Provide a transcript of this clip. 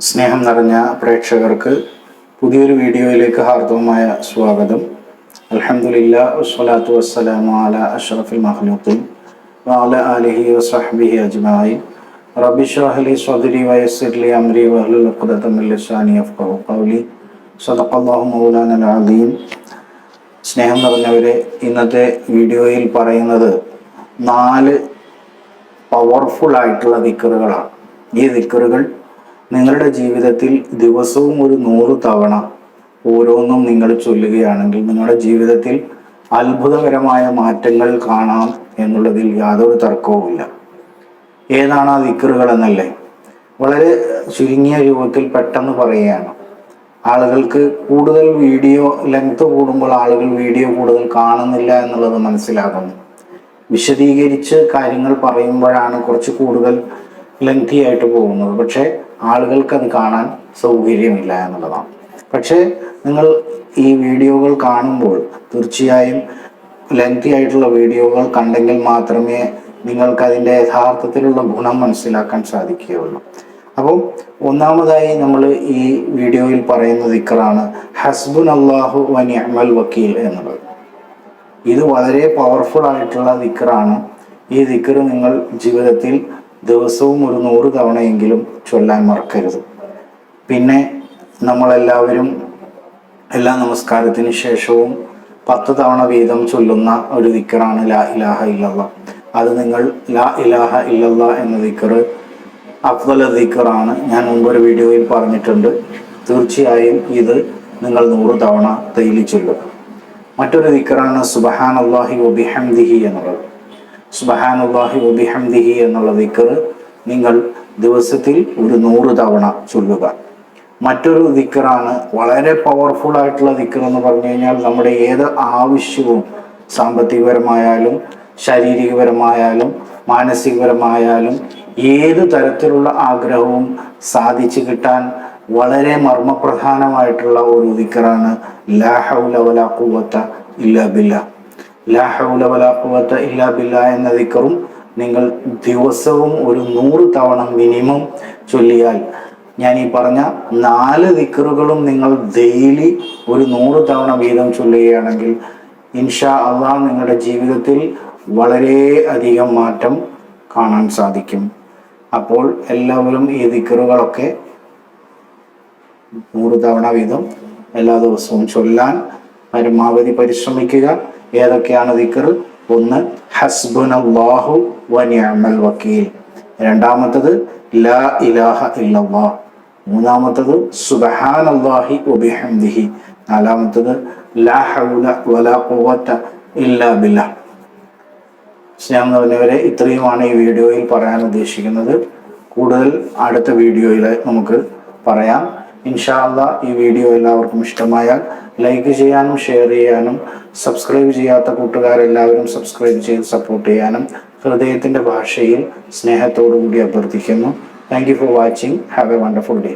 സ്നേഹം നിറഞ്ഞ പ്രേക്ഷകർക്ക് പുതിയൊരു വീഡിയോയിലേക്ക് ഹാർദവമായ സ്വാഗതം. അൽഹംദുലില്ലാഹ് വസ്സലാത്തു വസ്സലാമു അലാ അഷ്റഫിൽ മഖ്ലൂഖീൻ വഅലാ ആലിഹി വസഹ്ബിഹി അജ്മഈൻ. റബ്ബി ഇശ്റഹ് ലി സ്വദ്രി വയസ്സിർ ലി അംരി വഹ്ലുൽ ഉഖ്ദതം മിൻ ലിസാനി യഫ്ഖഹു ഖൗലി. സദഖല്ലാഹു മൗലാനൽ അദീം. സ്നേഹം നിറഞ്ഞവരെ, ഇന്നത്തെ വീഡിയോയിൽ പറയുന്നത് 4 പവർഫുൾ ആയിട്ടുള്ള ദിക്റുകളാണ്. ഈ ദിക്റുകൾ നിങ്ങളുടെ ജീവിതത്തിൽ ദിവസവും ഒരു 100 തവണ ഓരോന്നും നിങ്ങൾ ചൊല്ലുകയാണെങ്കിൽ നിങ്ങളുടെ ജീവിതത്തിൽ അത്ഭുതകരമായ മാറ്റങ്ങൾ കാണാം എന്നുള്ളതിൽ യാതൊരു തർക്കവുമില്ല. ഏതാണ് ആ ദിക്റുകൾ എന്നല്ലേ? വളരെ ചുരുങ്ങിയ രൂപത്തിൽ പെട്ടെന്ന് പറയുകയാണ്. ആളുകൾക്ക് കൂടുതൽ വീഡിയോ ലെങ്ത് കൂടുമ്പോൾ ആളുകൾ വീഡിയോ കൂടുതൽ കാണുന്നില്ല എന്നുള്ളത് മനസ്സിലാകുന്നു. വിശദീകരിച്ച് കാര്യങ്ങൾ പറയുമ്പോഴാണ് കുറച്ച് കൂടുതൽ ലെങ്തി ആയിട്ട് പോകുന്നത്. പക്ഷേ ആളുകൾക്ക് അത് കാണാൻ സൗകര്യമില്ല എന്നുള്ളതാണ്. പക്ഷേ നിങ്ങൾ ഈ വീഡിയോകൾ കാണുമ്പോൾ തീർച്ചയായും ലെങ്തി ആയിട്ടുള്ള വീഡിയോകൾ കണ്ടെങ്കിൽ മാത്രമേ നിങ്ങൾക്ക് അതിൻ്റെ യഥാർത്ഥത്തിലുള്ള ഗുണം മനസ്സിലാക്കാൻ സാധിക്കുകയുള്ളൂ. അപ്പോൾ ഒന്നാമതായി നമ്മൾ ഈ വീഡിയോയിൽ പറയുന്ന ദിക്റാണ് ഹസ്ബുനല്ലാഹു വ നിഅമൽ വക്കീൽ എന്നുള്ളത്. ഇത് വളരെ പവർഫുൾ ആയിട്ടുള്ള ദിക്റാണ്. ഈ ദിക്ർ നിങ്ങൾ ജീവിതത്തിൽ ദിവസവും ഒരു 100 തവണയെങ്കിലും ചൊല്ലാൻ മറക്കരുത്. പിന്നെ നമ്മളെല്ലാവരും എല്ലാ നമസ്കാരത്തിന് ശേഷവും 10 തവണ വീതം ചൊല്ലുന്ന ഒരു ദിക്റാണ് ലാ ഇലാഹ ഇല്ലല്ലാഹ്. അത് നിങ്ങൾ ലാ ഇലാഹ ഇല്ലല്ലാഹ് എന്ന ദിക്ർ അഫ്ദൽ ദിക്റാണ്. ഞാൻ മുമ്പൊരു വീഡിയോയിൽ പറഞ്ഞിട്ടുണ്ട്. തീർച്ചയായും ഇത് നിങ്ങൾ 100 തവണ ഡെയിലി ചൊല്ലുക. മറ്റൊരു ദിക്റാണ് സുബ്ഹാനല്ലാഹി വബിഹംദിഹി എന്നുള്ളത്. സുബ്ഹാനല്ലാഹി വബിഹംദിഹി എന്നുള്ള ദിക്ർ നിങ്ങൾ ദിവസത്തിൽ ഒരു 100 തവണ ചൊല്ലുക. മറ്റൊരു ദിക്റാണ് വളരെ പവർഫുൾ ആയിട്ടുള്ള ദിക്ർ എന്ന് പറഞ്ഞു കഴിഞ്ഞാൽ നമ്മുടെ ഏത് ആവശ്യവും സാമ്പത്തികപരമായാലും ശാരീരികപരമായാലും മാനസികപരമായാലും ഏത് തരത്തിലുള്ള ആഗ്രഹവും സാധിച്ചു കിട്ടാൻ വളരെ മർമ്മപ്രധാനമായിട്ടുള്ള ഒരു ദിക്റാണ് ലാ ഹൗല വലാ ഖുവത ഇല്ലാ ബില്ലാഹ്. ലാ ഹൗല വലാ ഖുവത ഇല്ലാ ബില്ലാഹ് എന്ന ദിക്റും നിങ്ങൾ ദിവസവും ഒരു 100 തവണ മിനിമം ചൊല്ലിയാൽ, ഞാൻ ഈ പറഞ്ഞ 4 ദിക്റുകളും നിങ്ങൾ ഡെയിലി ഒരു 100 തവണ വീതം ചൊല്ലുകയാണെങ്കിൽ ഇൻഷാ അല്ലാഹ് നിങ്ങളുടെ ജീവിതത്തിൽ വളരെ അധികം മാറ്റം കാണാൻ സാധിക്കും. അപ്പോൾ എല്ലാവരും ഈ ദിക്റുകളൊക്കെ 100 തവണ വീതം എല്ലാ ദിവസവും ചൊല്ലാൻ പരമാവധി പരിശ്രമിക്കുക. ഏതൊക്കെയാണ് ദിക്ർ? ഒന്ന് ഹസ്ബുനല്ലാഹു വ നിഅമൽ വക്കീൽ. രണ്ടാമത്തത് ലാ ഇലാഹ ഇല്ലല്ലാഹ്. മൂന്നാമത്തത് സുബ്ഹാനല്ലാഹി വബിഹംദിഹി. നാലാമത്തത് ലാ ഹൗല വലാ ഖുവത ഇല്ലാ ബില്ലാഹ്. സ്നേഹം നിറഞ്ഞവരെ, ഇത്രയുമാണ് ഈ വീഡിയോയിൽ പറയാൻ ഉദ്ദേശിക്കുന്നത്. കൂടുതൽ അടുത്ത വീഡിയോയിൽ നമുക്ക് പറയാം. ഇൻഷാ അല്ലാഹ് ഈ വീഡിയോ എല്ലാവർക്കും ഇഷ്ടമായാൽ ലൈക്ക് ചെയ്യാനും ഷെയർ ചെയ്യാനും സബ്സ്ക്രൈബ് ചെയ്യാത്ത കൂട്ടുകാരെല്ലാവരും സബ്സ്ക്രൈബ് ചെയ്ത് സപ്പോർട്ട് ചെയ്യാനും ഹൃദയത്തിൻ്റെ ഭാഷയിൽ സ്നേഹത്തോടു കൂടി അഭ്യർത്ഥിക്കുന്നു. Thank you for watching. Have A wonderful day.